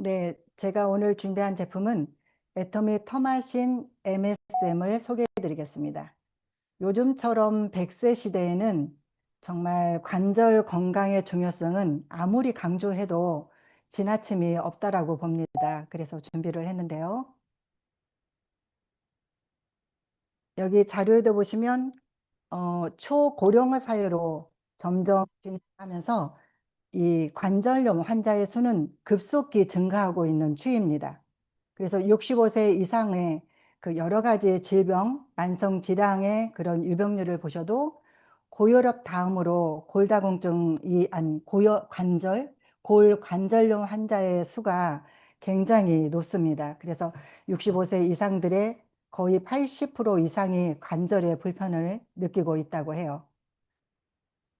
네, 제가 오늘 준비한 제품은 애터미 터마신 MSM을 소개해 드리겠습니다. 요즘처럼 100세 시대에는 정말 관절 건강의 중요성은 아무리 강조해도 지나침이 없다라고 봅니다. 그래서 준비를 했는데요. 여기 자료에도 보시면 초고령화 사회로 점점 진행하면서 이 관절염 환자의 수는 급속히 증가하고 있는 추이입니다. 그래서 65세 이상의 그 여러 가지 질병, 만성 질환의 그런 유병률을 보셔도 고혈압 다음으로 골다공증이 아닌 골관절염 환자의 수가 굉장히 높습니다. 그래서 65세 이상들의 거의 80% 이상이 관절의 불편을 느끼고 있다고 해요.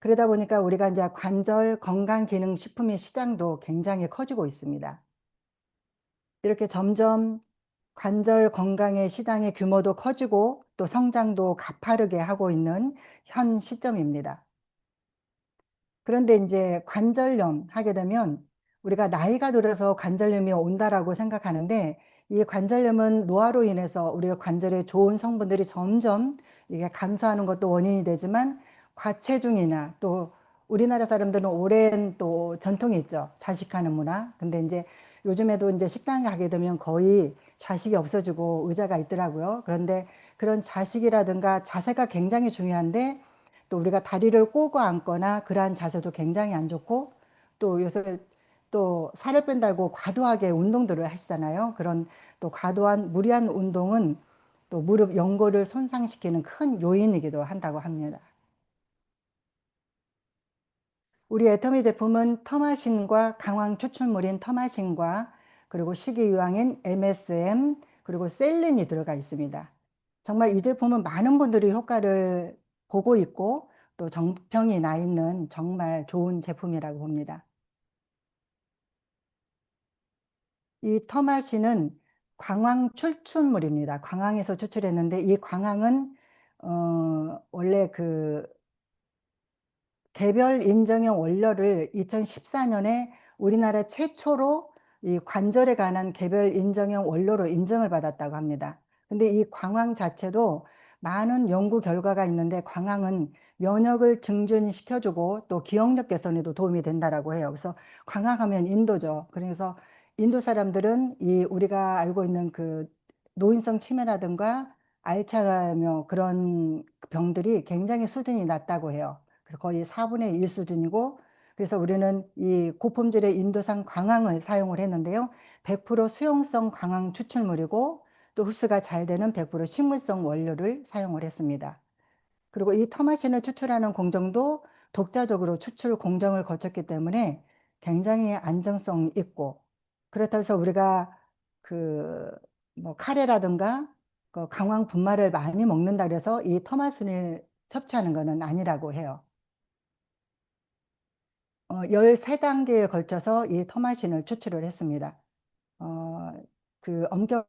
그러다 보니까 우리가 이제 관절 건강기능식품의 시장도 굉장히 커지고 있습니다. 이렇게 점점 관절 건강의 시장의 규모도 커지고 또 성장도 가파르게 하고 있는 현 시점입니다. 그런데 이제 관절염 하게 되면 우리가 나이가 들어서 관절염이 온다라고 생각하는데, 이 관절염은 노화로 인해서 우리가 관절에 좋은 성분들이 점점 이게 감소하는 것도 원인이 되지만, 과체중이나 또 우리나라 사람들은 오랜 또 전통이 있죠. 좌식하는 문화. 근데 이제 요즘에도 이제 식당에 가게 되면 거의 좌식이 없어지고 의자가 있더라고요. 그런데 그런 좌식이라든가 자세가 굉장히 중요한데, 또 우리가 다리를 꼬고 앉거나 그러한 자세도 굉장히 안 좋고, 또 요새 또 살을 뺀다고 과도하게 운동들을 하시잖아요. 그런 또 과도한 무리한 운동은 또 무릎 연골을 손상시키는 큰 요인이기도 한다고 합니다. 우리 애터미 제품은 터마신과 강황 추출물인 터마신과 그리고 식이유황인 MSM 그리고 셀린이 들어가 있습니다. 정말 이 제품은 많은 분들이 효과를 보고 있고 또 정평이 나 있는 정말 좋은 제품이라고 봅니다. 이 터마신은 광황 추출물입니다. 광황에서 추출했는데, 이 광황은 원래 그 개별 인정형 원료를 2014년에 우리나라 최초로 이 관절에 관한 개별 인정형 원료로 인정을 받았다고 합니다. 근데 이 광황 자체도 많은 연구 결과가 있는데, 광황은 면역을 증진시켜주고 또 기억력 개선에도 도움이 된다라고 해요. 그래서 광황하면 인도죠. 그래서 인도 사람들은 이 우리가 알고 있는 그 노인성 치매라든가 알츠하이머 그런 병들이 굉장히 수준이 낮다고 해요. 그래서 거의 4분의 1 수준이고, 그래서 우리는 이 고품질의 인도산 광황을 사용을 했는데요. 100% 수용성 광황 추출물이고 또 흡수가 잘 되는 100% 식물성 원료를 사용을 했습니다. 그리고 이 터마신을 추출하는 공정도 독자적으로 추출 공정을 거쳤기 때문에 굉장히 안정성 있고, 그렇다고 해서 우리가 그 뭐 카레라든가 그 강황 분말을 많이 먹는다 그래서 이 터마신을 섭취하는 것은 아니라고 해요. 13단계에 걸쳐서 이 터마신을 추출을 했습니다. 어 그 엄격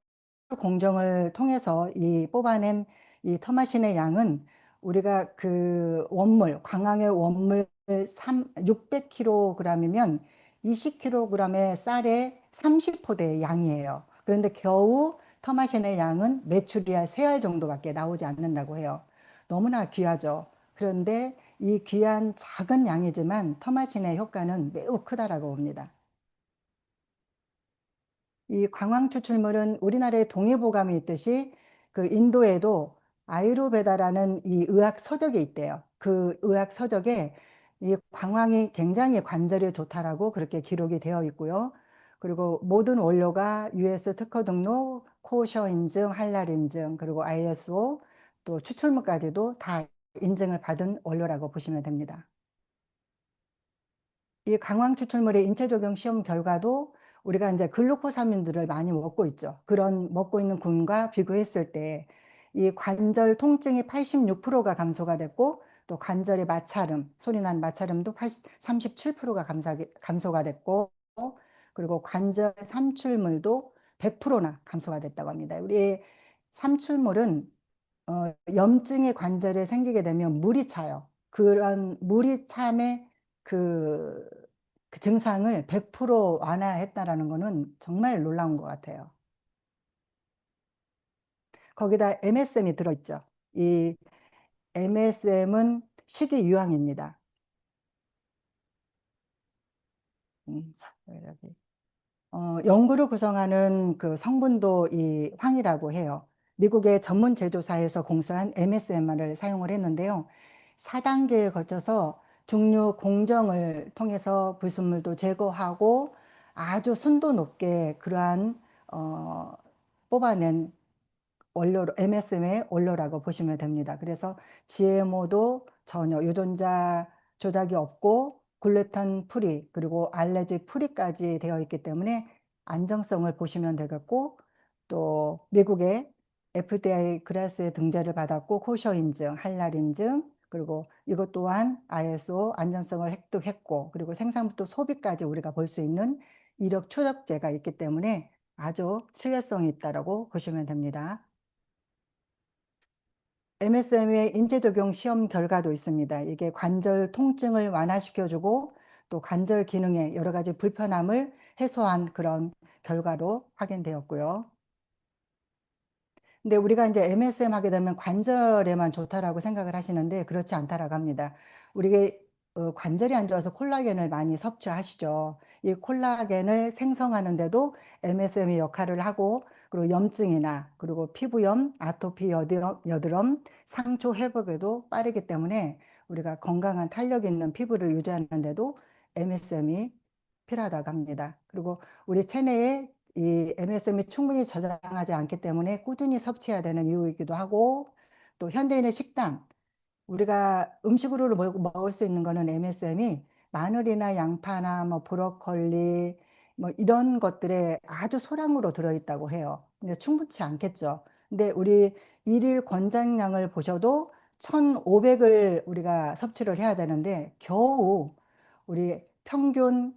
공정을 통해서 이 뽑아낸 이 터마신의 양은 우리가 그 원물, 광황의 원물 600kg이면 20kg의 쌀의 30포대의 양이에요. 그런데 겨우 터마신의 양은 메추리알 3알 정도밖에 나오지 않는다고 해요. 너무나 귀하죠. 그런데 이 귀한 작은 양이지만 터마신의 효과는 매우 크다라고 봅니다. 이 광황 추출물은 우리나라에 동의보감이 있듯이 그 인도에도 아유르베다라는 이 의학 서적이 있대요. 그 의학 서적에 이 광황이 굉장히 관절에 좋다라고 그렇게 기록이 되어 있고요. 그리고 모든 원료가 US 특허 등록, 코셔 인증, 할랄 인증, 그리고 ISO 또 추출물까지도 다 인증을 받은 원료라고 보시면 됩니다. 이 강황 추출물의 인체 적용 시험 결과도 우리가 이제 글루코사민들을 많이 먹고 있죠. 그런 먹고 있는 군과 비교했을 때 이 관절 통증이 86%가 감소가 됐고, 또 관절의 마찰음, 소리 난 마찰음도 37%가 감소가 됐고, 그리고 관절 삼출물도 100%나 감소가 됐다고 합니다. 우리 삼출물은 염증이 관절에 생기게 되면 물이 차요. 그런 물이 참에 그 그 증상을 100% 완화했다라는 거는 정말 놀라운 것 같아요. 거기다 MSM이 들어있죠. 이 MSM은 식이유황입니다. 여기. 연구를 구성하는 그 성분도 이 황이라고 해요. 미국의 전문 제조사에서 공수한 MSMR을 사용을 했는데요. 4단계에 거쳐서 중류 공정을 통해서 불순물도 제거하고 아주 순도 높게 그러한 뽑아낸 원료로 MSM의 원료라고 보시면 됩니다. 그래서 GMO도 전혀 유전자 조작이 없고 글루텐 프리 그리고 알레르기 프리까지 되어 있기 때문에 안정성을 보시면 되겠고, 또 미국의 FDA 클래스에 등재를 받았고 코셔 인증, 할랄 인증, 그리고 이것 또한 ISO 안전성을 획득했고, 그리고 생산부터 소비까지 우리가 볼 수 있는 이력 추적제가 있기 때문에 아주 신뢰성이 있다고 보시면 됩니다. MSM의 인체적용 시험 결과도 있습니다. 이게 관절 통증을 완화시켜주고 또 관절 기능의 여러 가지 불편함을 해소한 그런 결과로 확인되었고요. 근데 우리가 이제 MSM 하게 되면 관절에만 좋다라고 생각을 하시는데 그렇지 않다라고 합니다. 우리가 관절이 안 좋아서 콜라겐을 많이 섭취하시죠. 이 콜라겐을 생성하는데도 MSM이 역할을 하고, 그리고 염증이나 그리고 피부염, 아토피, 여드름, 상처 회복에도 빠르기 때문에 우리가 건강한 탄력 있는 피부를 유지하는데도 MSM이 필요하다고 합니다. 그리고 우리 체내에 이 MSM이 충분히 저장하지 않기 때문에 꾸준히 섭취해야 되는 이유이기도 하고, 또 현대인의 식단, 우리가 음식으로 먹을 수 있는 거는 MSM이 마늘이나 양파나 뭐 브로콜리 뭐 이런 것들에 아주 소량으로 들어있다고 해요. 근데 충분치 않겠죠. 근데 우리 일일 권장량을 보셔도 1,500을 우리가 섭취를 해야 되는데 겨우 우리 평균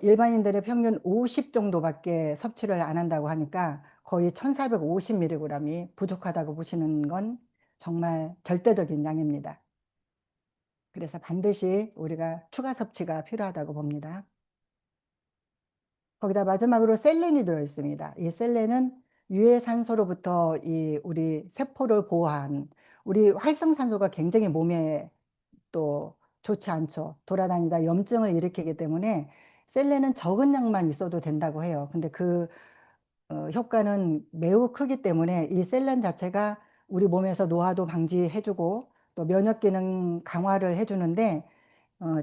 일반인들의 평균 50 정도밖에 섭취를 안 한다고 하니까 거의 1450mg이 부족하다고 보시는 건 정말 절대적인 양입니다. 그래서 반드시 우리가 추가 섭취가 필요하다고 봅니다. 거기다 마지막으로 셀렌이 들어있습니다. 이 셀렌은 유해산소로부터 이 우리 세포를 보호한, 우리 활성산소가 굉장히 몸에 또 좋지 않죠. 돌아다니다 염증을 일으키기 때문에 셀렌은 적은 양만 있어도 된다고 해요. 근데 그 효과는 매우 크기 때문에 이 셀렌 자체가 우리 몸에서 노화도 방지해주고 또 면역 기능 강화를 해주는데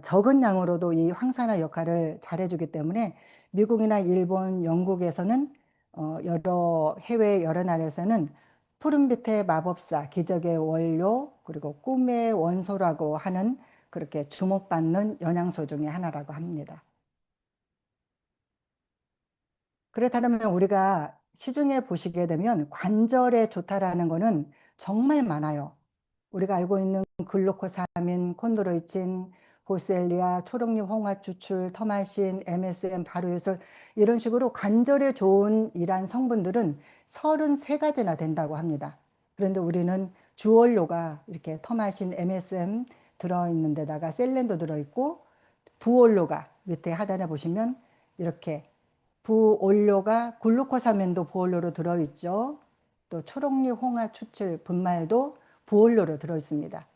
적은 양으로도 이 항산화 역할을 잘해주기 때문에 미국이나 일본, 영국에서는 여러 해외 여러 나라에서는 푸른빛의 마법사, 기적의 원료, 그리고 꿈의 원소라고 하는 그렇게 주목받는 영양소 중에 하나라고 합니다. 그렇다면 우리가 시중에 보시게 되면 관절에 좋다라는 거는 정말 많아요. 우리가 알고 있는 글루코사민, 콘드로이친, 보셀리아, 초록잎 홍화 추출, 터마신, MSM, 발효유술, 이런 식으로 관절에 좋은 이란 성분들은 33가지나 된다고 합니다. 그런데 우리는 주원료가 이렇게 터마신, MSM 들어있는 데다가 셀렌도 들어있고, 부원료가 밑에 하단에 보시면 이렇게 부원료가 글루코사민도 부원료로 들어있죠. 또 초록잎 홍화 추출 분말도 부원료로 들어있습니다.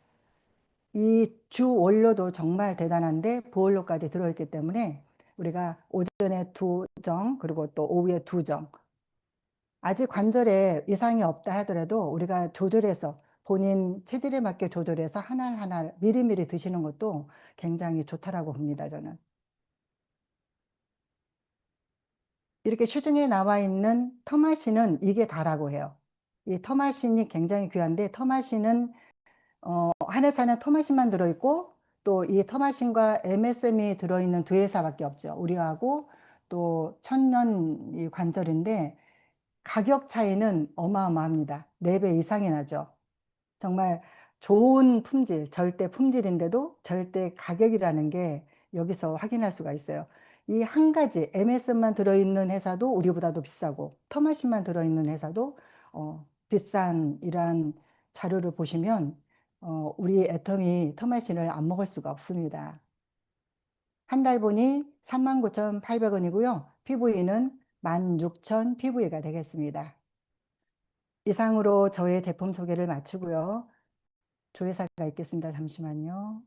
이 주 원료도 정말 대단한데 부원료까지 들어있기 때문에 우리가 오전에 2정 그리고 또 오후에 2정, 아직 관절에 이상이 없다 하더라도 우리가 조절해서 본인 체질에 맞게 조절해서 하나하나 미리미리 드시는 것도 굉장히 좋다라고 봅니다, 저는. 이렇게 시중에 나와 있는 터마신은 이게 다라고 해요. 이 터마신이 굉장히 귀한데, 터마신은 한해사는 터마신만 들어있고 또 이 터마신과 MSM이 들어있는 두 회사밖에 없죠. 우리하고 또 천년 이 관절인데 가격 차이는 어마어마합니다. 4배 이상이 나죠. 정말 좋은 품질, 절대 품질인데도 절대 가격이라는 게 여기서 확인할 수가 있어요. 이 한 가지 MS만 들어있는 회사도 우리보다도 비싸고 터마신만 들어있는 회사도 비싼 이러한 자료를 보시면 우리 애터미 터마신을 안 먹을 수가 없습니다. 한 달분이 39,800원이고요. PV는 16,000 PV가 되겠습니다. 이상으로 저의 제품 소개를 마치고요. 조회사가 있겠습니다. 잠시만요.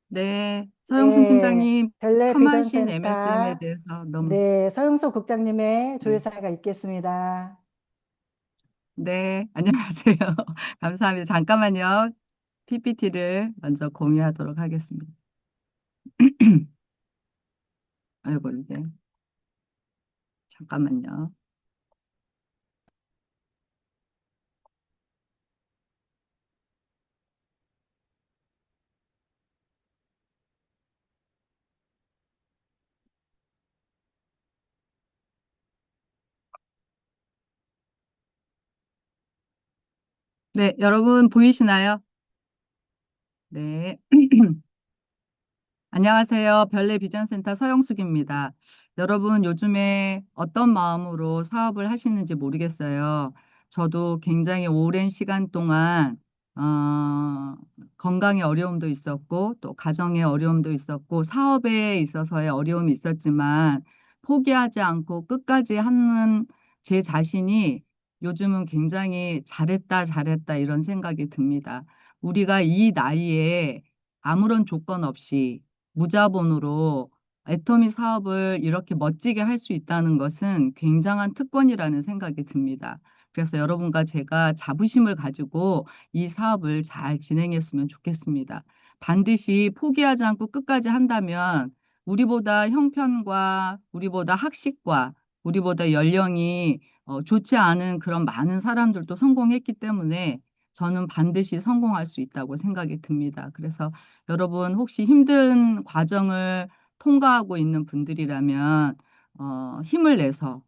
네, 서영순 네, 팀장님, 별내 참하신 MSM에 비전센터, 대해서 너무, 네, 서영석 국장님의 네, 조회사가 있겠습니다. 네, 안녕하세요. 감사합니다. 잠깐만요. PPT를 먼저 공유하도록 하겠습니다. 아이고, 이게, 잠깐만요. 네, 여러분 보이시나요? 네. 안녕하세요. 별내 비전센터 서영숙입니다. 여러분 요즘에 어떤 마음으로 사업을 하시는지 모르겠어요. 저도 굉장히 오랜 시간 동안 건강에 어려움도 있었고 또 가정에 어려움도 있었고 사업에 있어서의 어려움이 있었지만 포기하지 않고 끝까지 하는 제 자신이 요즘은 굉장히 잘했다, 잘했다 이런 생각이 듭니다. 우리가 이 나이에 아무런 조건 없이 무자본으로 애터미 사업을 이렇게 멋지게 할 수 있다는 것은 굉장한 특권이라는 생각이 듭니다. 그래서 여러분과 제가 자부심을 가지고 이 사업을 잘 진행했으면 좋겠습니다. 반드시 포기하지 않고 끝까지 한다면 우리보다 형편과 우리보다 학식과 우리보다 연령이 좋지 않은 그런 많은 사람들도 성공했기 때문에 저는 반드시 성공할 수 있다고 생각이 듭니다. 그래서 여러분 혹시 힘든 과정을 통과하고 있는 분들이라면 힘을 내서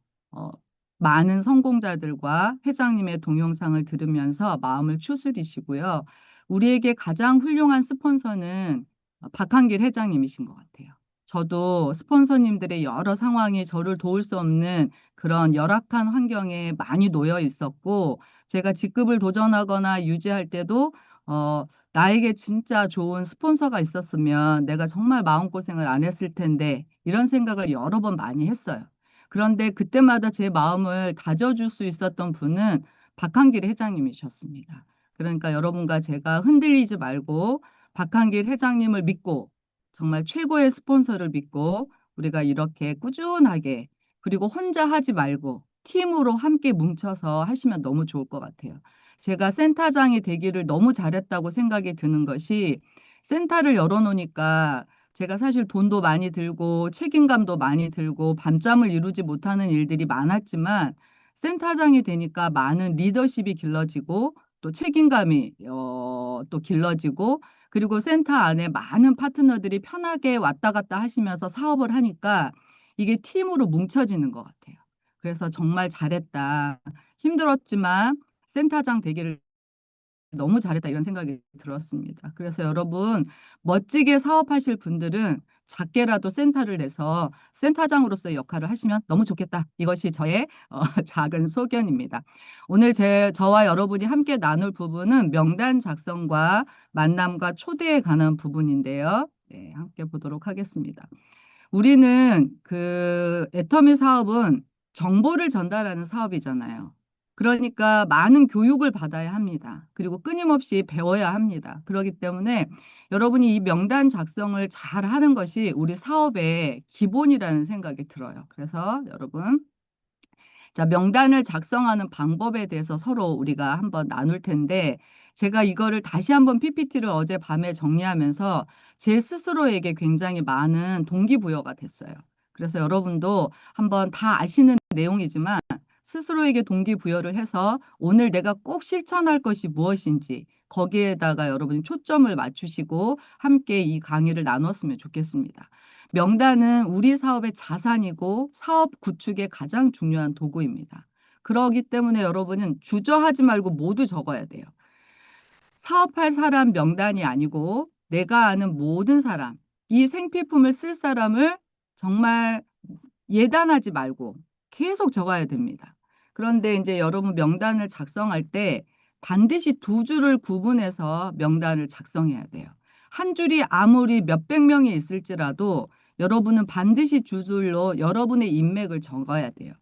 많은 성공자들과 회장님의 동영상을 들으면서 마음을 추스리시고요. 우리에게 가장 훌륭한 스폰서는 박한길 회장님이신 것 같아요. 저도 스폰서님들의 여러 상황이 저를 도울 수 없는 그런 열악한 환경에 많이 놓여 있었고, 제가 직급을 도전하거나 유지할 때도 나에게 진짜 좋은 스폰서가 있었으면 내가 정말 마음고생을 안 했을 텐데 이런 생각을 여러 번 많이 했어요. 그런데 그때마다 제 마음을 다져줄 수 있었던 분은 박한길 회장님이셨습니다. 그러니까 여러분과 제가 흔들리지 말고 박한길 회장님을 믿고 정말 최고의 스폰서를 믿고 우리가 이렇게 꾸준하게 그리고 혼자 하지 말고 팀으로 함께 뭉쳐서 하시면 너무 좋을 것 같아요. 제가 센터장이 되기를 너무 잘했다고 생각이 드는 것이 센터를 열어놓으니까 제가 사실 돈도 많이 들고 책임감도 많이 들고 밤잠을 이루지 못하는 일들이 많았지만 센터장이 되니까 많은 리더십이 길러지고 또 책임감이 또 길러지고 그리고 센터 안에 많은 파트너들이 편하게 왔다 갔다 하시면서 사업을 하니까 이게 팀으로 뭉쳐지는 것 같아요. 그래서 정말 잘했다. 힘들었지만 센터장 되기를 너무 잘했다 이런 생각이 들었습니다. 그래서 여러분 멋지게 사업하실 분들은 작게라도 센터를 내서 센터장으로서의 역할을 하시면 너무 좋겠다. 이것이 저의 작은 소견입니다. 오늘 저와 여러분이 함께 나눌 부분은 명단 작성과 만남과 초대에 관한 부분인데요. 네, 함께 보도록 하겠습니다. 우리는 그 애터미 사업은 정보를 전달하는 사업이잖아요. 그러니까 많은 교육을 받아야 합니다. 그리고 끊임없이 배워야 합니다. 그렇기 때문에 여러분이 이 명단 작성을 잘 하는 것이 우리 사업의 기본이라는 생각이 들어요. 그래서 여러분 자, 명단을 작성하는 방법에 대해서 서로 우리가 한번 나눌 텐데 제가 이거를 다시 한번 PPT를 어젯밤에 정리하면서 제 스스로에게 굉장히 많은 동기부여가 됐어요. 그래서 여러분도 한번 다 아시는 내용이지만 스스로에게 동기부여를 해서 오늘 내가 꼭 실천할 것이 무엇인지 거기에다가 여러분이 초점을 맞추시고 함께 이 강의를 나눴으면 좋겠습니다. 명단은 우리 사업의 자산이고 사업 구축의 가장 중요한 도구입니다. 그러기 때문에 여러분은 주저하지 말고 모두 적어야 돼요. 사업할 사람 명단이 아니고 내가 아는 모든 사람, 이 생필품을 쓸 사람을 정말 예단하지 말고 계속 적어야 됩니다. 그런데 이제 여러분 명단을 작성할 때 반드시 두 줄을 구분해서 명단을 작성해야 돼요. 한 줄이 아무리 몇백 명이 있을지라도 여러분은 반드시 두 줄로 여러분의 인맥을 적어야 돼요.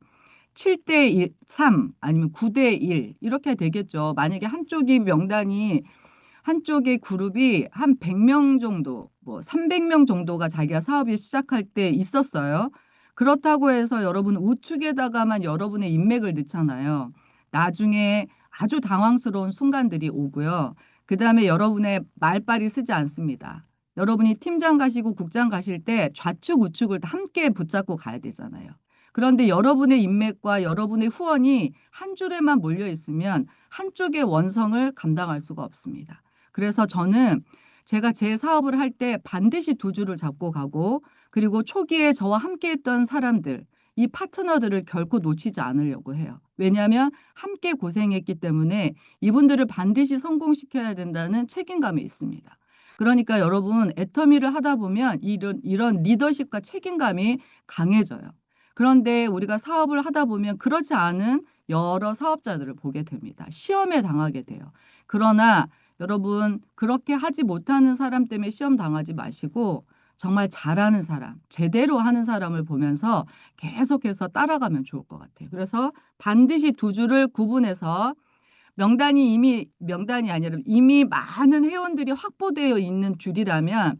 7대 3 아니면 9대 1 이렇게 되겠죠. 만약에 한쪽의 그룹이 한 100명 정도, 뭐 300명 정도가 자기가 사업을 시작할 때 있었어요. 그렇다고 해서 여러분 우측에다가만 여러분의 인맥을 넣잖아요. 나중에 아주 당황스러운 순간들이 오고요. 그 다음에 여러분의 말빨이 쓰지 않습니다. 여러분이 팀장 가시고 국장 가실 때 좌측 우측을 다 함께 붙잡고 가야 되잖아요. 그런데 여러분의 인맥과 여러분의 후원이 한 줄에만 몰려 있으면 한쪽의 원성을 감당할 수가 없습니다. 그래서 저는 제가 제 사업을 할 때 반드시 두 줄을 잡고 가고 그리고 초기에 저와 함께 했던 사람들, 이 파트너들을 결코 놓치지 않으려고 해요. 왜냐하면 함께 고생했기 때문에 이분들을 반드시 성공시켜야 된다는 책임감이 있습니다. 그러니까 여러분 애터미를 하다 보면 이런 리더십과 책임감이 강해져요. 그런데 우리가 사업을 하다 보면 그렇지 않은 여러 사업자들을 보게 됩니다. 시험에 당하게 돼요. 그러나 여러분 그렇게 하지 못하는 사람 때문에 시험 당하지 마시고 정말 잘하는 사람, 제대로 하는 사람을 보면서 계속해서 따라가면 좋을 것 같아요. 그래서 반드시 두 줄을 구분해서 명단이 아니라 이미 많은 회원들이 확보되어 있는 줄이라면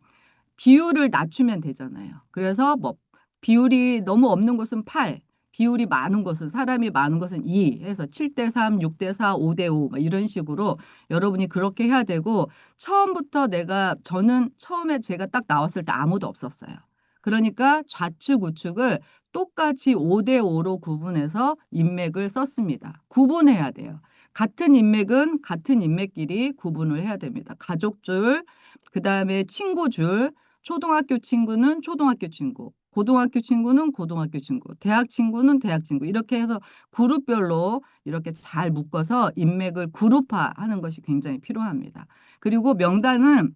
비율을 낮추면 되잖아요. 그래서 뭐 비율이 너무 없는 곳은 8, 비율이 많은 곳은 사람이 많은 곳은 2 해서 7대 3, 6대 4, 5대 5 이런 식으로 여러분이 그렇게 해야 되고 저는 처음에 제가 딱 나왔을 때 아무도 없었어요. 그러니까 좌측 우측을 똑같이 5대 5로 구분해서 인맥을 썼습니다. 구분해야 돼요. 같은 인맥은 같은 인맥끼리 구분을 해야 됩니다. 가족줄, 그다음에 친구줄, 초등학교 친구는 초등학교 친구, 고등학교 친구는 고등학교 친구, 대학 친구는 대학 친구 이렇게 해서 그룹별로 이렇게 잘 묶어서 인맥을 그룹화하는 것이 굉장히 필요합니다. 그리고 명단은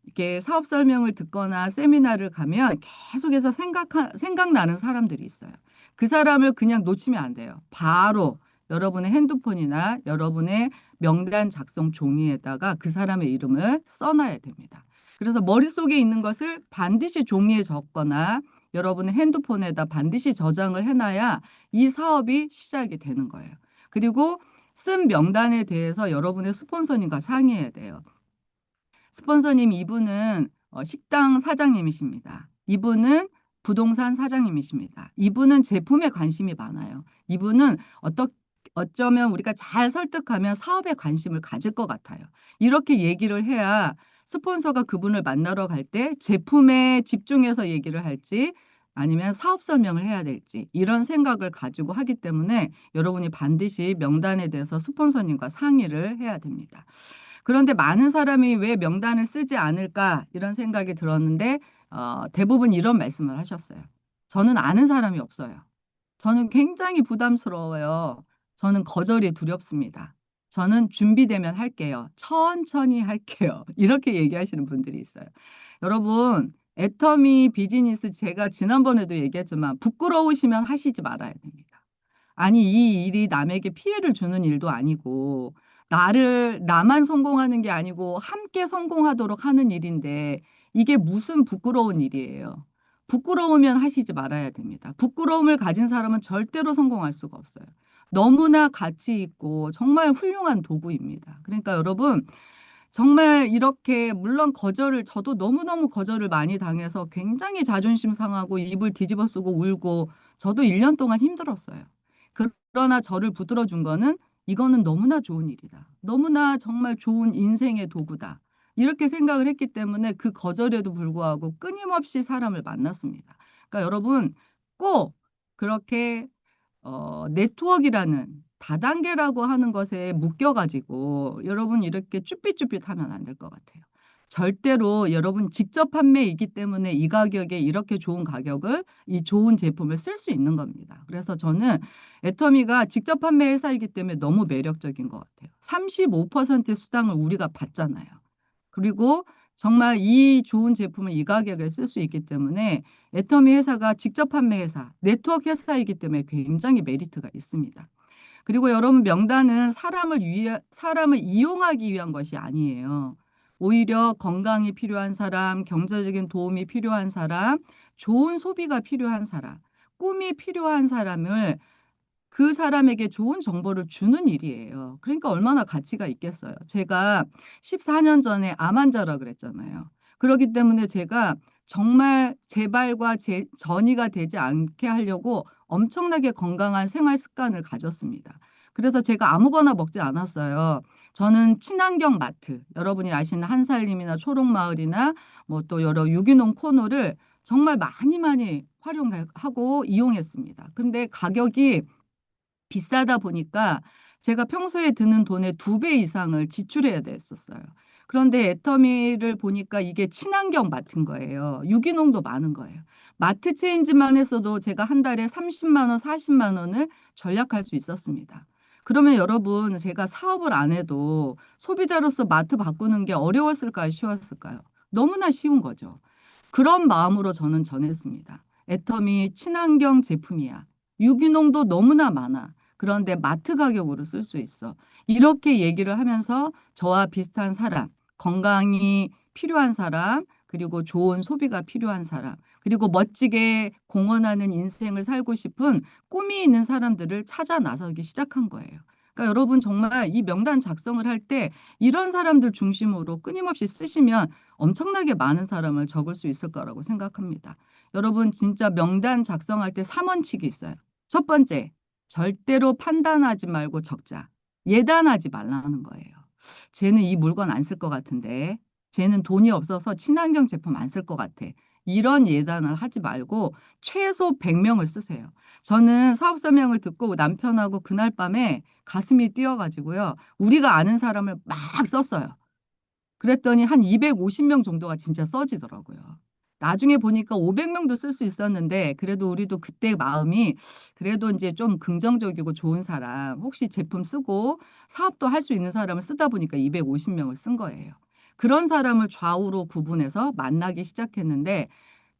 이렇게 사업 설명을 듣거나 세미나를 가면 계속해서 생각나는 사람들이 있어요. 그 사람을 그냥 놓치면 안 돼요. 바로 여러분의 핸드폰이나 여러분의 명단 작성 종이에다가 그 사람의 이름을 써놔야 됩니다. 그래서 머릿속에 있는 것을 반드시 종이에 적거나 여러분의 핸드폰에다 반드시 저장을 해놔야 이 사업이 시작이 되는 거예요. 그리고 쓴 명단에 대해서 여러분의 스폰서님과 상의해야 돼요. 스폰서님 이분은 식당 사장님이십니다. 이분은 부동산 사장님이십니다. 이분은 제품에 관심이 많아요. 이분은 어쩌면 우리가 잘 설득하면 사업에 관심을 가질 것 같아요. 이렇게 얘기를 해야 스폰서가 그분을 만나러 갈 때 제품에 집중해서 얘기를 할지 아니면 사업 설명을 해야 될지 이런 생각을 가지고 하기 때문에 여러분이 반드시 명단에 대해서 스폰서님과 상의를 해야 됩니다. 그런데 많은 사람이 왜 명단을 쓰지 않을까 이런 생각이 들었는데 대부분 이런 말씀을 하셨어요. 저는 아는 사람이 없어요. 저는 굉장히 부담스러워요. 저는 거절이 두렵습니다. 저는 준비되면 할게요. 천천히 할게요. 이렇게 얘기하시는 분들이 있어요. 여러분, 애터미 비즈니스 제가 지난번에도 얘기했지만 부끄러우시면 하시지 말아야 됩니다. 아니, 이 일이 남에게 피해를 주는 일도 아니고, 나만 성공하는 게 아니고, 함께 성공하도록 하는 일인데, 이게 무슨 부끄러운 일이에요. 부끄러우면 하시지 말아야 됩니다. 부끄러움을 가진 사람은 절대로 성공할 수가 없어요. 너무나 가치 있고, 정말 훌륭한 도구입니다. 그러니까 여러분, 정말 이렇게 물론 저도 너무너무 거절을 많이 당해서 굉장히 자존심 상하고 입을 뒤집어 쓰고 울고 저도 1년 동안 힘들었어요. 그러나 저를 붙들어 준 거는 이거는 너무나 좋은 일이다. 너무나 정말 좋은 인생의 도구다. 이렇게 생각을 했기 때문에 그 거절에도 불구하고 끊임없이 사람을 만났습니다. 그러니까 여러분 꼭 그렇게 네트워크라는 다단계라고 하는 것에 묶여가지고 여러분 이렇게 쭈삣쭈삣하면 안 될 것 같아요. 절대로 여러분 직접 판매이기 때문에 이 가격에 이렇게 좋은 가격을 이 좋은 제품을 쓸 수 있는 겁니다. 그래서 저는 애터미가 직접 판매 회사이기 때문에 너무 매력적인 것 같아요. 35%의 수당을 우리가 받잖아요. 그리고 정말 이 좋은 제품을 이 가격에 쓸 수 있기 때문에 애터미 회사가 직접 판매 회사, 네트워크 회사이기 때문에 굉장히 메리트가 있습니다. 그리고 여러분 명단은 사람을 이용하기 위한 것이 아니에요. 오히려 건강이 필요한 사람, 경제적인 도움이 필요한 사람, 좋은 소비가 필요한 사람, 꿈이 필요한 사람을 그 사람에게 좋은 정보를 주는 일이에요. 그러니까 얼마나 가치가 있겠어요. 제가 14년 전에 암 환자라 그랬잖아요. 그렇기 때문에 제가 정말 재발과 전이가 되지 않게 하려고 엄청나게 건강한 생활 습관을 가졌습니다. 그래서 제가 아무거나 먹지 않았어요. 저는 친환경 마트, 여러분이 아시는 한살림이나 초록마을이나 뭐 또 여러 유기농 코너를 정말 많이 많이 활용하고 이용했습니다. 근데 가격이 비싸다 보니까 제가 평소에 드는 돈의 2배 이상을 지출해야 됐었어요. 그런데 애터미를 보니까 이게 친환경 마트인 거예요. 유기농도 많은 거예요. 마트 체인지만 했어도 제가 한 달에 30만 원, 40만 원을 절약할 수 있었습니다. 그러면 여러분, 제가 사업을 안 해도 소비자로서 마트 바꾸는 게 어려웠을까요? 쉬웠을까요? 너무나 쉬운 거죠. 그런 마음으로 저는 전했습니다. 애터미 친환경 제품이야. 유기농도 너무나 많아. 그런데 마트 가격으로 쓸 수 있어. 이렇게 얘기를 하면서 저와 비슷한 사람, 건강이 필요한 사람, 그리고 좋은 소비가 필요한 사람, 그리고 멋지게 공헌하는 인생을 살고 싶은 꿈이 있는 사람들을 찾아 나서기 시작한 거예요. 그러니까 여러분 정말 이 명단 작성을 할 때 이런 사람들 중심으로 끊임없이 쓰시면 엄청나게 많은 사람을 적을 수 있을 거라고 생각합니다. 여러분 진짜 명단 작성할 때 3원칙이 있어요. 첫 번째, 절대로 판단하지 말고 적자. 예단하지 말라는 거예요. 쟤는 이 물건 안 쓸 것 같은데, 쟤는 돈이 없어서 친환경 제품 안 쓸 것 같아. 이런 예단을 하지 말고 최소 100명을 쓰세요. 저는 사업 설명을 듣고 남편하고 그날 밤에 가슴이 뛰어가지고요. 우리가 아는 사람을 막 썼어요. 그랬더니 한 250명 정도가 진짜 써지더라고요. 나중에 보니까 500명도 쓸 수 있었는데 그래도 우리도 그때 마음이 그래도 이제 좀 긍정적이고 좋은 사람 혹시 제품 쓰고 사업도 할 수 있는 사람을 쓰다 보니까 250명을 쓴 거예요. 그런 사람을 좌우로 구분해서 만나기 시작했는데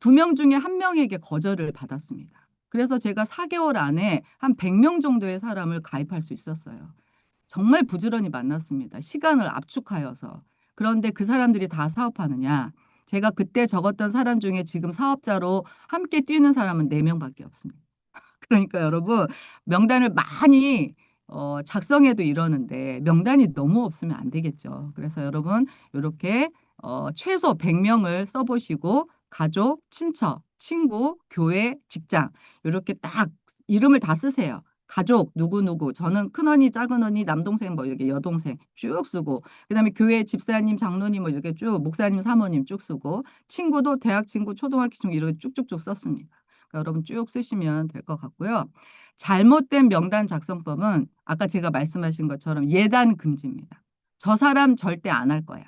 2명 중에 1명에게 거절을 받았습니다. 그래서 제가 4개월 안에 한 100명 정도의 사람을 가입할 수 있었어요. 정말 부지런히 만났습니다. 시간을 압축하여서. 그런데 그 사람들이 다 사업하느냐? 제가 그때 적었던 사람 중에 지금 사업자로 함께 뛰는 사람은 4명밖에 없습니다. 그러니까 여러분 명단을 많이 작성해도 이러는데 명단이 너무 없으면 안 되겠죠. 그래서 여러분 이렇게 최소 100명을 써보시고 가족, 친척, 친구, 교회, 직장 이렇게 딱 이름을 다 쓰세요. 가족 누구누구 저는 큰언니, 작은언니, 남동생 뭐 이렇게 여동생 쭉 쓰고 그다음에 교회 집사님, 장로님 뭐 이렇게 쭉 목사님, 사모님 쭉 쓰고 친구도 대학 친구, 초등학교 친구 이렇게 쭉쭉쭉 썼습니다. 그러니까 여러분 쭉 쓰시면 될 것 같고요. 잘못된 명단 작성법은 아까 제가 말씀하신 것처럼 예단 금지입니다. 저 사람 절대 안 할 거야.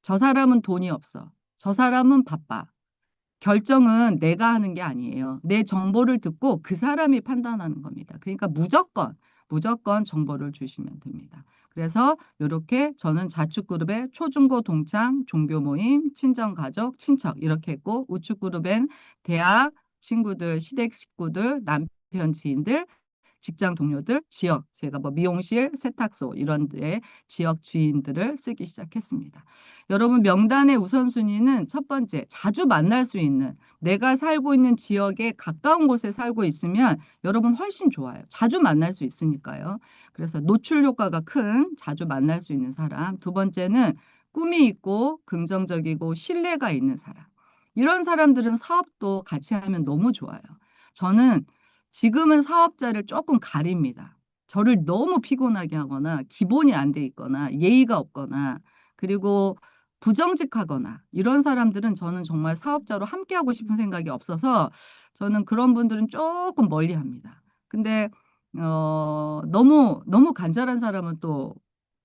저 사람은 돈이 없어. 저 사람은 바빠. 결정은 내가 하는 게 아니에요. 내 정보를 듣고 그 사람이 판단하는 겁니다. 그러니까 무조건 정보를 주시면 됩니다. 그래서 이렇게 저는 자축그룹에 초중고 동창, 종교 모임, 친정 가족, 친척 이렇게 했고 우측그룹엔 대학 친구들, 시댁 식구들, 남편 지인들, 직장 동료들, 지역, 제가 뭐 미용실, 세탁소 이런 데 지역 주인들을 쓰기 시작했습니다. 여러분 명단의 우선순위는 첫 번째, 자주 만날 수 있는 내가 살고 있는 지역에 가까운 곳에 살고 있으면 여러분 훨씬 좋아요. 자주 만날 수 있으니까요. 그래서 노출 효과가 큰 자주 만날 수 있는 사람. 두 번째는 꿈이 있고 긍정적이고 신뢰가 있는 사람. 이런 사람들은 사업도 같이 하면 너무 좋아요. 저는 지금은 사업자를 조금 가립니다. 저를 너무 피곤하게 하거나 기본이 안 돼 있거나 예의가 없거나 그리고 부정직하거나 이런 사람들은 저는 정말 사업자로 함께하고 싶은 생각이 없어서 저는 그런 분들은 조금 멀리합니다. 근데 너무 간절한 사람은 또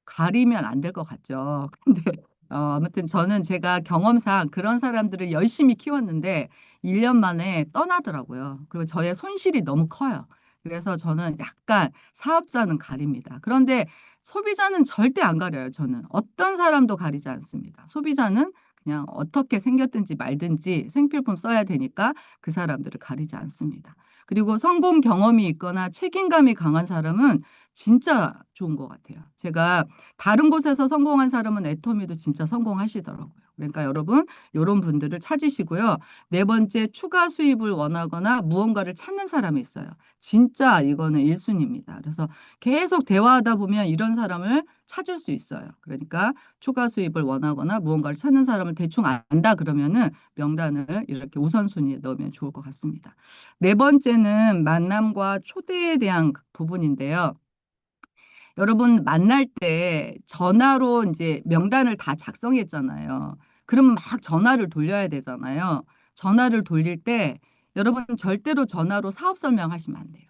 가리면 안 될 것 같죠. 근데 아무튼 저는 제가 경험상 그런 사람들을 열심히 키웠는데 1년 만에 떠나더라고요. 그리고 저의 손실이 너무 커요. 그래서 저는 약간 사업자는 가립니다. 그런데 소비자는 절대 안 가려요. 저는 어떤 사람도 가리지 않습니다. 소비자는 그냥 어떻게 생겼든지 말든지 생필품 써야 되니까 그 사람들을 가리지 않습니다. 그리고 성공 경험이 있거나 책임감이 강한 사람은 진짜 좋은 것 같아요. 제가 다른 곳에서 성공한 사람은 애터미도 진짜 성공하시더라고요. 그러니까 여러분, 이런 분들을 찾으시고요. 네 번째, 추가 수입을 원하거나 무언가를 찾는 사람이 있어요. 진짜 이거는 1순위입니다. 그래서 계속 대화하다 보면 이런 사람을 찾을 수 있어요. 그러니까 추가 수입을 원하거나 무언가를 찾는 사람을 대충 안다 그러면은 명단을 이렇게 우선순위에 넣으면 좋을 것 같습니다. 네 번째는 만남과 초대에 대한 부분인데요. 여러분 만날 때 전화로 이제 명단을 다 작성했잖아요. 그럼 막 전화를 돌려야 되잖아요. 전화를 돌릴 때 여러분 절대로 전화로 사업 설명하시면 안 돼요.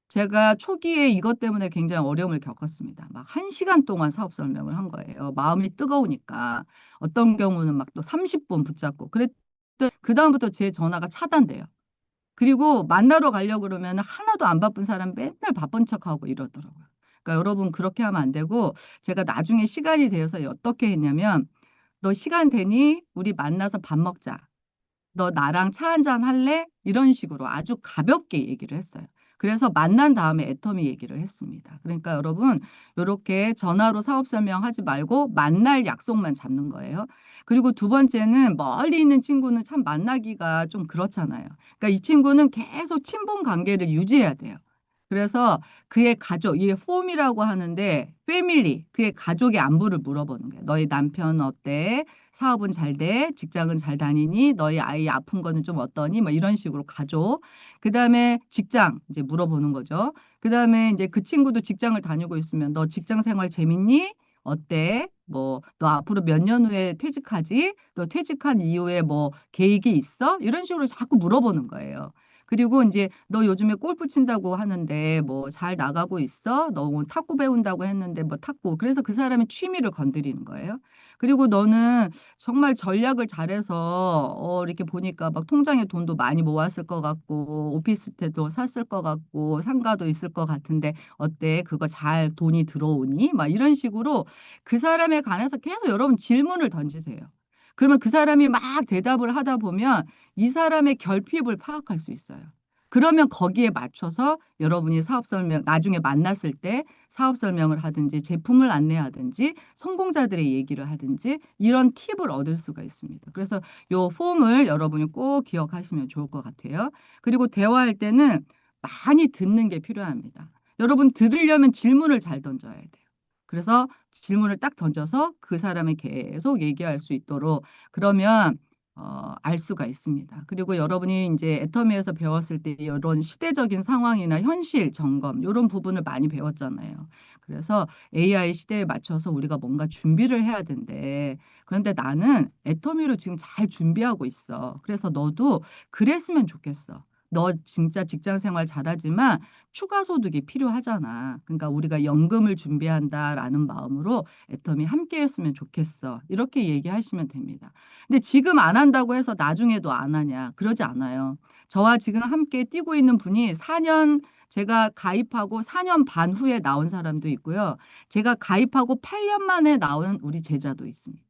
제가 초기에 이것 때문에 굉장히 어려움을 겪었습니다. 막 1시간 동안 사업 설명을 한 거예요. 마음이 뜨거우니까. 어떤 경우는 막 또 30분 붙잡고. 그랬더니 그다음부터 제 전화가 차단돼요. 그리고 만나러 가려고 그러면 하나도 안 바쁜 사람 맨날 바쁜 척하고 이러더라고요. 그러니까 여러분 그렇게 하면 안 되고 제가 나중에 시간이 되어서 어떻게 했냐면 너 시간 되니? 우리 만나서 밥 먹자. 너 나랑 차 한잔 할래? 이런 식으로 아주 가볍게 얘기를 했어요. 그래서 만난 다음에 애터미 얘기를 했습니다. 그러니까 여러분 이렇게 전화로 사업 설명하지 말고 만날 약속만 잡는 거예요. 그리고 두 번째는 멀리 있는 친구는 참 만나기가 좀 그렇잖아요. 그러니까 이 친구는 계속 친분 관계를 유지해야 돼요. 그래서 그의 가족, 이게 폼이라고 하는데 패밀리, 그의 가족의 안부를 물어보는 거예요. 너희 남편 어때? 사업은 잘 돼? 직장은 잘 다니니? 너희 아이 아픈 거는 좀 어떠니? 뭐 이런 식으로 가족. 그다음에 직장 이제 물어보는 거죠. 그다음에 이제 그 친구도 직장을 다니고 있으면 너 직장 생활 재밌니? 어때? 뭐 너 앞으로 몇 년 후에 퇴직하지? 너 퇴직한 이후에 뭐 계획이 있어? 이런 식으로 자꾸 물어보는 거예요. 그리고 이제 너 요즘에 골프 친다고 하는데 뭐 잘 나가고 있어? 너 뭐 탁구 배운다고 했는데 뭐 탁구. 그래서 그 사람의 취미를 건드리는 거예요. 그리고 너는 정말 전략을 잘해서 이렇게 보니까 막 통장에 돈도 많이 모았을 것 같고 오피스텔도 샀을 것 같고 상가도 있을 것 같은데 어때? 그거 잘 돈이 들어오니? 막 이런 식으로 그 사람에 관해서 계속 여러분 질문을 던지세요. 그러면 그 사람이 막 대답을 하다 보면 이 사람의 결핍을 파악할 수 있어요. 그러면 거기에 맞춰서 여러분이 사업 설명, 나중에 만났을 때 사업 설명을 하든지 제품을 안내하든지 성공자들의 얘기를 하든지 이런 팁을 얻을 수가 있습니다. 그래서 요 폼을 여러분이 꼭 기억하시면 좋을 것 같아요. 그리고 대화할 때는 많이 듣는 게 필요합니다. 여러분 들으려면 질문을 잘 던져야 돼요. 그래서 질문을 딱 던져서 그 사람이 계속 얘기할 수 있도록 그러면 알 수가 있습니다. 그리고 여러분이 이제 애터미에서 배웠을 때 이런 시대적인 상황이나 현실 점검 이런 부분을 많이 배웠잖아요. 그래서 AI 시대에 맞춰서 우리가 뭔가 준비를 해야 된대. 그런데 나는 애터미로 지금 잘 준비하고 있어. 그래서 너도 그랬으면 좋겠어. 너 진짜 직장 생활 잘하지만 추가 소득이 필요하잖아. 그러니까 우리가 연금을 준비한다라는 마음으로 애터미 함께 했으면 좋겠어. 이렇게 얘기하시면 됩니다. 근데 지금 안 한다고 해서 나중에도 안 하냐? 그러지 않아요. 저와 지금 함께 뛰고 있는 분이 4년 제가 가입하고 4년 반 후에 나온 사람도 있고요. 제가 가입하고 8년 만에 나온 우리 제자도 있습니다.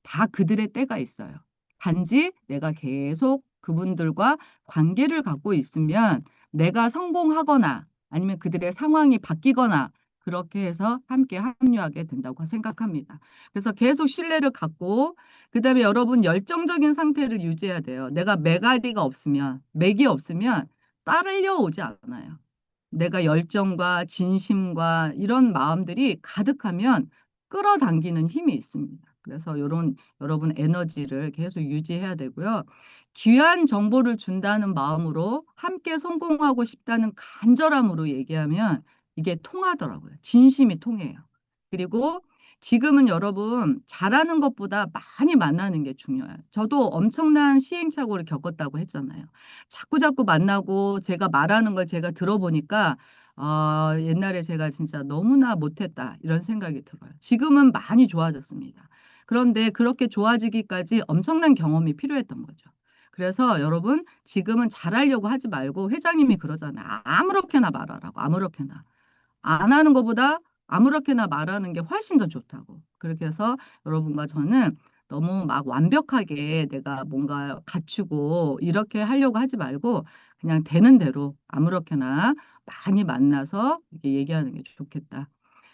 다 그들의 때가 있어요. 단지 내가 계속 그분들과 관계를 갖고 있으면 내가 성공하거나 아니면 그들의 상황이 바뀌거나 그렇게 해서 함께 합류하게 된다고 생각합니다. 그래서 계속 신뢰를 갖고 그다음에 여러분 열정적인 상태를 유지해야 돼요. 내가 메가리가 없으면 맥이 없으면 따르려오지 않아요. 내가 열정과 진심과 이런 마음들이 가득하면 끌어당기는 힘이 있습니다. 그래서 이런 여러분 에너지를 계속 유지해야 되고요. 귀한 정보를 준다는 마음으로 함께 성공하고 싶다는 간절함으로 얘기하면 이게 통하더라고요. 진심이 통해요. 그리고 지금은 여러분 잘하는 것보다 많이 만나는 게 중요해요. 저도 엄청난 시행착오를 겪었다고 했잖아요. 자꾸자꾸 만나고 제가 말하는 걸 제가 들어보니까 옛날에 제가 진짜 너무나 못했다 이런 생각이 들어요. 지금은 많이 좋아졌습니다. 그런데 그렇게 좋아지기까지 엄청난 경험이 필요했던 거죠. 그래서 여러분 지금은 잘하려고 하지 말고 회장님이 그러잖아요. 아무렇게나 말하라고 아무렇게나. 안 하는 것보다 아무렇게나 말하는 게 훨씬 더 좋다고. 그렇게 해서 여러분과 저는 너무 막 완벽하게 내가 뭔가 갖추고 이렇게 하려고 하지 말고 그냥 되는 대로 아무렇게나 많이 만나서 이렇게 얘기하는 게 좋겠다.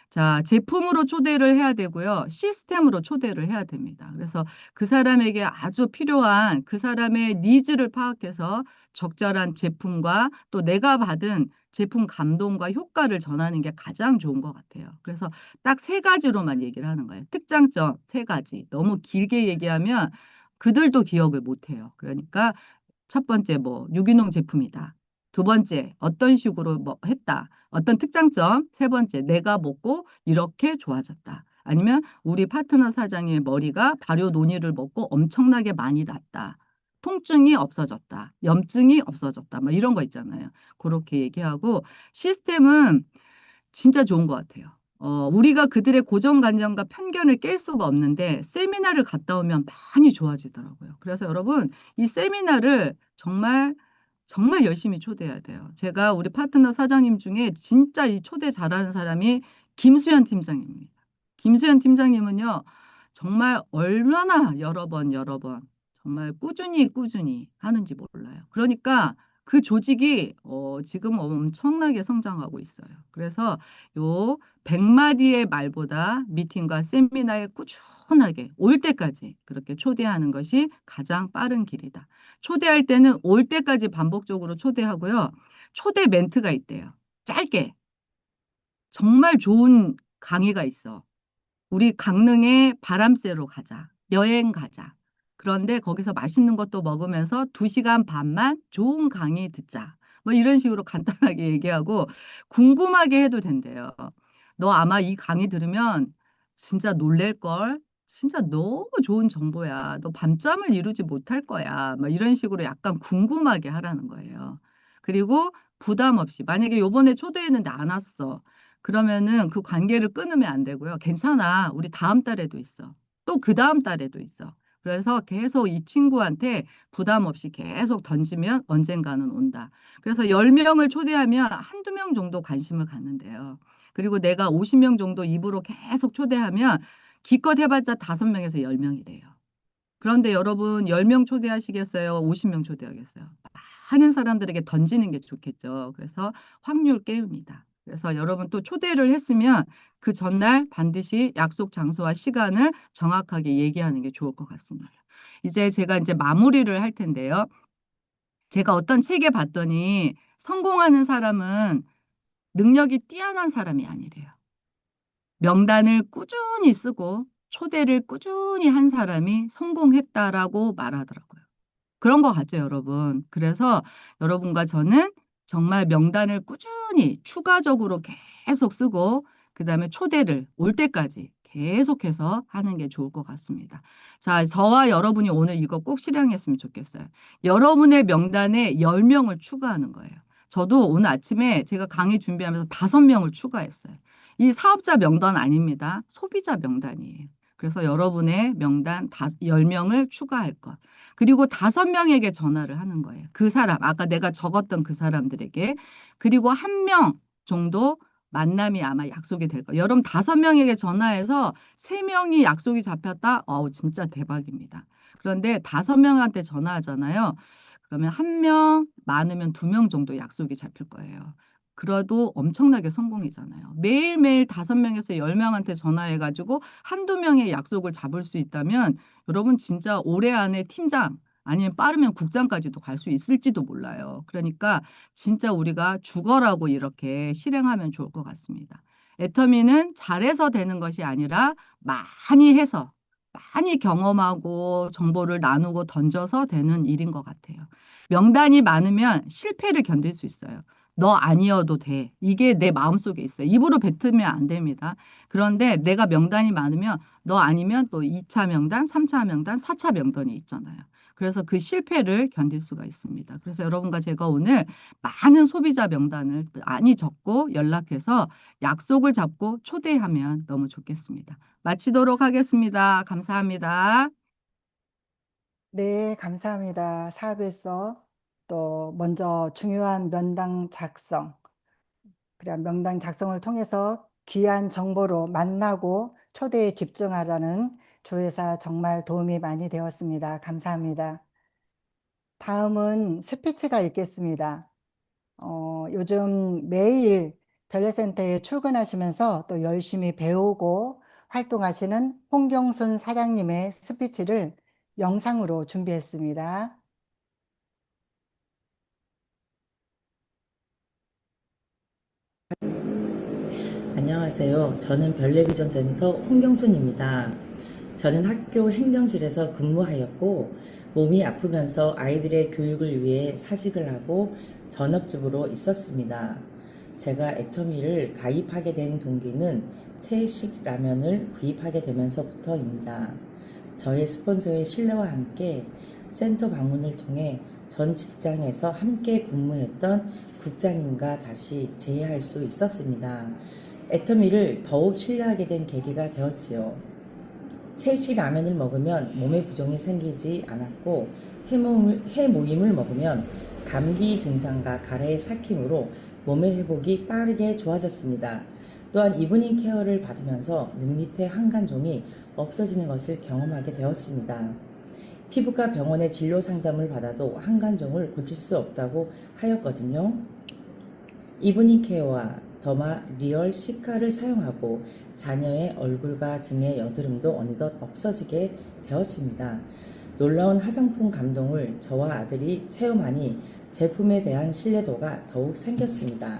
자, 제품으로 초대를 해야 되고요. 시스템으로 초대를 해야 됩니다. 그래서 그 사람에게 아주 필요한 그 사람의 니즈를 파악해서 적절한 제품과 또 내가 받은 제품 감동과 효과를 전하는 게 가장 좋은 것 같아요. 그래서 딱 세 가지로만 얘기를 하는 거예요. 특장점 세 가지. 너무 길게 얘기하면 그들도 기억을 못 해요. 그러니까 첫 번째 뭐 유기농 제품이다. 두 번째 어떤 식으로 뭐 했다. 어떤 특장점. 세 번째 내가 먹고 이렇게 좋아졌다. 아니면 우리 파트너 사장의 머리가 발효 논이를 먹고 엄청나게 많이 났다. 통증이 없어졌다. 염증이 없어졌다. 뭐 이런 거 있잖아요. 그렇게 얘기하고 시스템은 진짜 좋은 것 같아요. 우리가 그들의 고정관념과 편견을 깰 수가 없는데 세미나를 갔다 오면 많이 좋아지더라고요. 그래서 여러분 이 세미나를 정말 정말 열심히 초대해야 돼요. 제가 우리 파트너 사장님 중에 진짜 이 초대 잘하는 사람이 김수현 팀장입니다. 김수현 팀장님은요, 정말 얼마나 여러 번 정말 꾸준히 하는지 몰라요. 그러니까 그 조직이 지금 엄청나게 성장하고 있어요. 그래서 요 100마디의 말보다 미팅과 세미나에 꾸준하게 올 때까지 그렇게 초대하는 것이 가장 빠른 길이다. 초대할 때는 올 때까지 반복적으로 초대하고요. 초대 멘트가 있대요. 짧게. 정말 좋은 강의가 있어. 우리 강릉에 바람 쐬러 가자. 여행 가자. 그런데 거기서 맛있는 것도 먹으면서 2시간 반만 좋은 강의 듣자. 뭐 이런 식으로 간단하게 얘기하고 궁금하게 해도 된대요. 너 아마 이 강의 들으면 진짜 놀랄걸? 진짜 너무 좋은 정보야. 너 밤잠을 이루지 못할 거야. 뭐 이런 식으로 약간 궁금하게 하라는 거예요. 그리고 부담 없이 만약에 요번에 초대했는데 안 왔어. 그러면은 그 관계를 끊으면 안 되고요. 괜찮아. 우리 다음 달에도 있어. 또 그 다음 달에도 있어. 그래서 계속 이 친구한테 부담 없이 계속 던지면 언젠가는 온다. 그래서 10명을 초대하면 한두 명 정도 관심을 갖는데요. 그리고 내가 50명 정도 입으로 계속 초대하면 기껏 해봤자 5명에서 10명이래요. 그런데 여러분 10명 초대하시겠어요? 50명 초대하겠어요? 많은 사람들에게 던지는 게 좋겠죠. 그래서 확률 깨웁니다. 그래서 여러분 또 초대를 했으면 그 전날 반드시 약속 장소와 시간을 정확하게 얘기하는 게 좋을 것 같습니다. 이제 제가 이제 마무리를 할 텐데요. 제가 어떤 책에 봤더니 성공하는 사람은 능력이 뛰어난 사람이 아니래요. 명단을 꾸준히 쓰고 초대를 꾸준히 한 사람이 성공했다라고 말하더라고요. 그런 것 같죠, 여러분. 그래서 여러분과 저는 정말 명단을 꾸준히 추가적으로 계속 쓰고 그다음에 초대를 올 때까지 계속해서 하는 게 좋을 것 같습니다. 자, 저와 여러분이 오늘 이거 꼭 실행했으면 좋겠어요. 여러분의 명단에 10명을 추가하는 거예요. 저도 오늘 아침에 제가 강의 준비하면서 5명을 추가했어요. 이 사업자 명단 아닙니다. 소비자 명단이에요. 그래서 여러분의 명단 10명을 추가할 것. 그리고 5명에게 전화를 하는 거예요. 그 사람, 아까 내가 적었던 그 사람들에게. 그리고 1명 정도 만남이 아마 약속이 될 거예요. 여러분 5명에게 전화해서 3명이 약속이 잡혔다? 어우, 진짜 대박입니다. 그런데 5명한테 전화하잖아요. 그러면 1명, 많으면 2명 정도 약속이 잡힐 거예요. 그래도 엄청나게 성공이잖아요. 매일매일 5명에서 10명한테 전화해가지고 한두 명의 약속을 잡을 수 있다면 여러분 진짜 올해 안에 팀장 아니면 빠르면 국장까지도 갈 수 있을지도 몰라요. 그러니까 진짜 우리가 죽어라고 이렇게 실행하면 좋을 것 같습니다. 애터미는 잘해서 되는 것이 아니라 많이 해서 많이 경험하고 정보를 나누고 던져서 되는 일인 것 같아요. 명단이 많으면 실패를 견딜 수 있어요. 너 아니어도 돼. 이게 내 마음속에 있어요. 입으로 뱉으면 안 됩니다. 그런데 내가 명단이 많으면 너 아니면 또 2차 명단, 3차 명단, 4차 명단이 있잖아요. 그래서 그 실패를 견딜 수가 있습니다. 그래서 여러분과 제가 오늘 많은 소비자 명단을 많이 적고 연락해서 약속을 잡고 초대하면 너무 좋겠습니다. 마치도록 하겠습니다. 감사합니다. 네, 감사합니다. 사업에서 또 먼저 중요한 명당 작성, 그래 명당 작성을 통해서 귀한 정보로 만나고 초대에 집중하라는 조회사 정말 도움이 많이 되었습니다. 감사합니다. 다음은 스피치가 있겠습니다. 요즘 매일 변례센터에 출근하시면서 또 열심히 배우고 활동하시는 홍경순 사장님의 스피치를 영상으로 준비했습니다. 안녕하세요. 저는 별내비전센터 홍경순입니다. 저는 학교 행정실에서 근무하였고 몸이 아프면서 아이들의 교육을 위해 사직을 하고 전업주부로 있었습니다. 제가 애터미를 가입하게 된 동기는 채식 라면을 구입하게 되면서부터입니다. 저의 스폰서의 신뢰와 함께 센터 방문을 통해 전 직장에서 함께 근무했던 국장님과 다시 재회할 수 있었습니다. 애터미를 더욱 신뢰하게 된 계기가 되었지요. 채식 라면을 먹으면 몸에 부종이 생기지 않았고 해모임을 먹으면 감기 증상과 가래의 삭힘으로 몸의 회복이 빠르게 좋아졌습니다. 또한 이브닝 케어를 받으면서 눈 밑의 한간종이 없어지는 것을 경험하게 되었습니다. 피부과 병원의 진료 상담을 받아도 한간종을 고칠 수 없다고 하였거든요. 이브닝 케어와 더마 리얼 시카를 사용하고 자녀의 얼굴과 등의 여드름도 어느덧 없어지게 되었습니다. 놀라운 화장품 감동을 저와 아들이 체험하니 제품에 대한 신뢰도가 더욱 생겼습니다.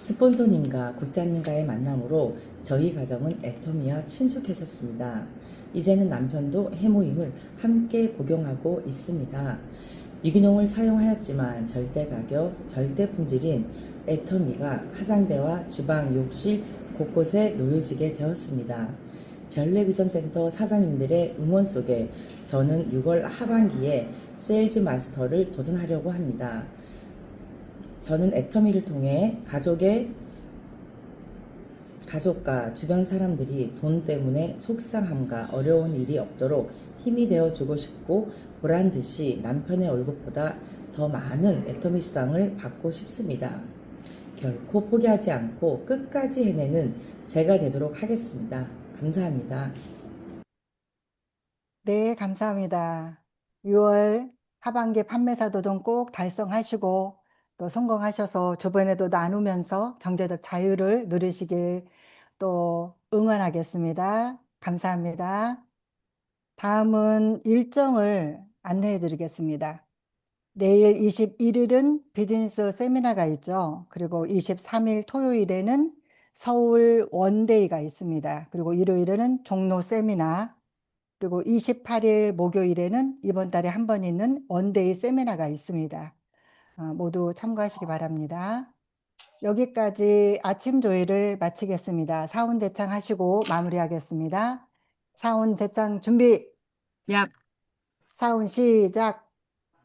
스폰서님과 국장님과의 만남으로 저희 가정은 애터미와 친숙해졌습니다. 이제는 남편도 해모임을 함께 복용하고 있습니다. 유기농을 사용하였지만 절대 가격, 절대 품질인 애터미가 화장대와 주방, 욕실 곳곳에 놓여지게 되었습니다. 별내비전센터 사장님들의 응원 속에 저는 6월 하반기에 세일즈 마스터를 도전하려고 합니다. 저는 애터미를 통해 가족과 주변 사람들이 돈 때문에 속상함과 어려운 일이 없도록 힘이 되어주고 싶고 보란듯이 남편의 월급보다 더 많은 애터미 수당을 받고 싶습니다. 결코 포기하지 않고 끝까지 해내는 제가 되도록 하겠습니다. 감사합니다. 네, 감사합니다. 6월 하반기 판매사 도전 꼭 달성하시고 또 성공하셔서 주변에도 나누면서 경제적 자유를 누리시길 또 응원하겠습니다. 감사합니다. 다음은 일정을 안내해 드리겠습니다. 내일 21일은 비즈니스 세미나가 있죠. 그리고 23일 토요일에는 서울 원데이가 있습니다. 그리고 일요일에는 종로 세미나, 그리고 28일 목요일에는 이번 달에 한 번 있는 원데이 세미나가 있습니다. 모두 참고하시기 바랍니다. 여기까지 아침 조회를 마치겠습니다. 사원 제창 하시고 마무리하겠습니다. 사원 제창 준비. 야, 사원 시작.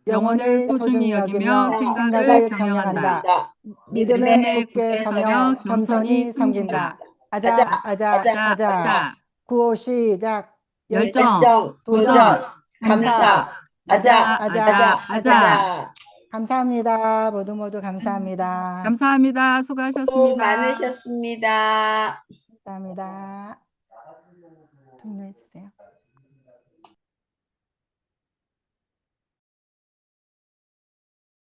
영혼을 영혼을 소중히 소중히 여기며 여기며 생각을 생각을 경영한다. 경영한다. 믿음에 믿음에 굳게 굳게 서며 서며 겸손히 겸손히 섬긴다. 섬긴다. 아자, 아자, 자, 아자. 자, 구호 시작. 열정, 도전, 도전, 감사. 아자, 아자, 아자, 아자, 아자. 아자. 감사합니다. 모두 감사합니다. 감사합니다. 수고 수고하셨습니다. 많으셨습니다. 감사합니다. 통로해 주세요.